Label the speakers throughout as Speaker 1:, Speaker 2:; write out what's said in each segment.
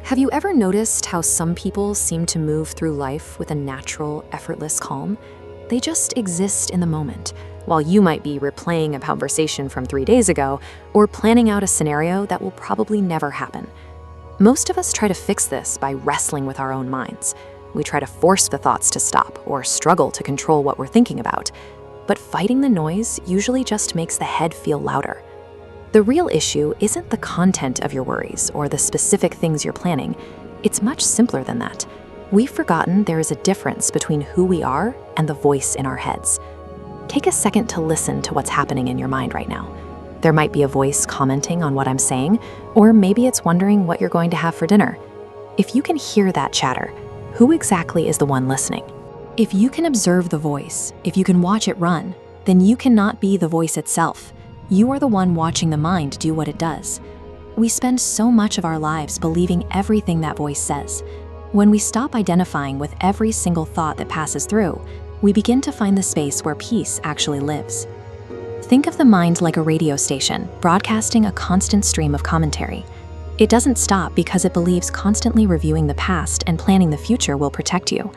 Speaker 1: Have you ever noticed how some people seem to move through life with a natural, effortless calm? They just exist in the moment, while you might be replaying a conversation from 3 days ago or planning out a scenario that will probably never happen. Most of us try to fix this by wrestling with our own minds. We try to force the thoughts to stop or struggle to control what we're thinking about. But fighting the noise usually just makes the head feel louder. The real issue isn't the content of your worries or the specific things you're planning. It's much simpler than that. We've forgotten there is a difference between who we are and the voice in our heads. Take a second to listen to what's happening in your mind right now. There might be a voice commenting on what I'm saying, or maybe it's wondering what you're going to have for dinner. If you can hear that chatter, who exactly is the one listening? If you can observe the voice, if you can watch it run, then you cannot be the voice itself. You are the one watching the mind do what it does. We spend so much of our lives believing everything that voice says. When we stop identifying with every single thought that passes through, we begin to find the space where peace actually lives. Think of the mind like a radio station, broadcasting a constant stream of commentary. It doesn't stop because it believes constantly reviewing the past and planning the future will protect you.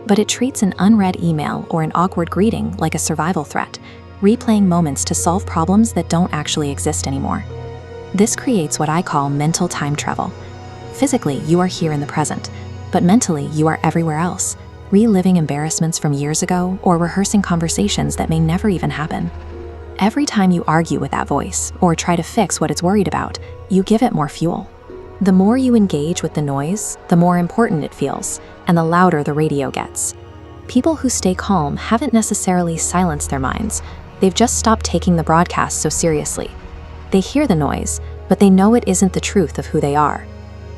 Speaker 1: But it treats an unread email or an awkward greeting like a survival threat, replaying moments to solve problems that don't actually exist anymore. This creates what I call mental time travel. Physically, you are here in the present, but mentally, you are everywhere else, reliving embarrassments from years ago or rehearsing conversations that may never even happen. Every time you argue with that voice or try to fix what it's worried about, you give it more fuel. The more you engage with the noise, the more important it feels, and the louder the radio gets. People who stay calm haven't necessarily silenced their minds. They've just stopped taking the broadcast so seriously. They hear the noise, but they know it isn't the truth of who they are.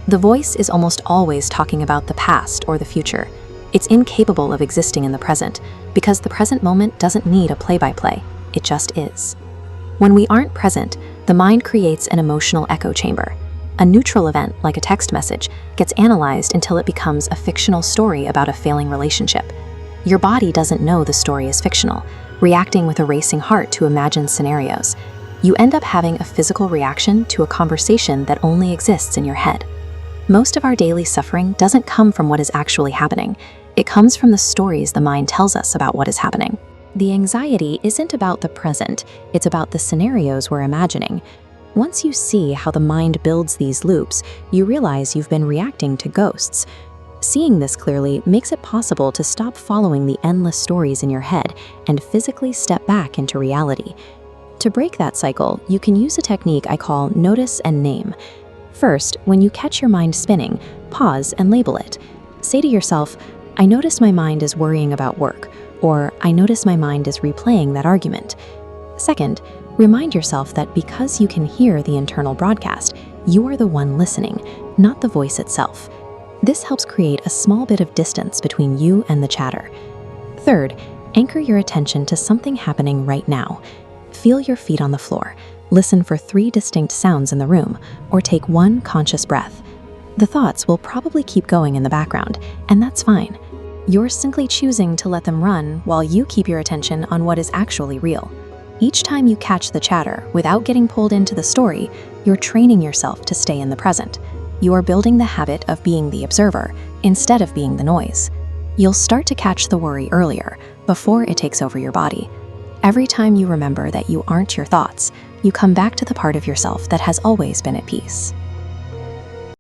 Speaker 1: The voice is almost always talking about the past or the future. It's incapable of existing in the present because the present moment doesn't need a play-by-play. It just is. When we aren't present, the mind creates an emotional echo chamber. A neutral event, like a text message, gets analyzed until it becomes a fictional story about a failing relationship. Your body doesn't know the story is fictional, reacting with a racing heart to imagined scenarios. You end up having a physical reaction to a conversation that only exists in your head. Most of our daily suffering doesn't come from what is actually happening. It comes from the stories the mind tells us about what is happening. The anxiety isn't about the present, it's about the scenarios we're imagining. Once you see how the mind builds these loops, you realize you've been reacting to ghosts. Seeing this clearly makes it possible to stop following the endless stories in your head and physically step back into reality. To break that cycle, you can use a technique I call notice and name. First, when you catch your mind spinning, pause and label it. Say to yourself, I notice my mind is worrying about work, or I notice my mind is replaying that argument. Second, remind yourself that because you can hear the internal broadcast, you are the one listening, not the voice itself. This helps create a small bit of distance between you and the chatter. Third, anchor your attention to something happening right now. Feel your feet on the floor, listen for 3 distinct sounds in the room, or take 1 conscious breath. The thoughts will probably keep going in the background, and that's fine. You're simply choosing to let them run while you keep your attention on what is actually real. Each time you catch the chatter without getting pulled into the story, you're training yourself to stay in the present. You are building the habit of being the observer instead of being the noise. You'll start to catch the worry earlier, before it takes over your body. Every time you remember that you aren't your thoughts, you come back to the part of yourself that has always been at peace.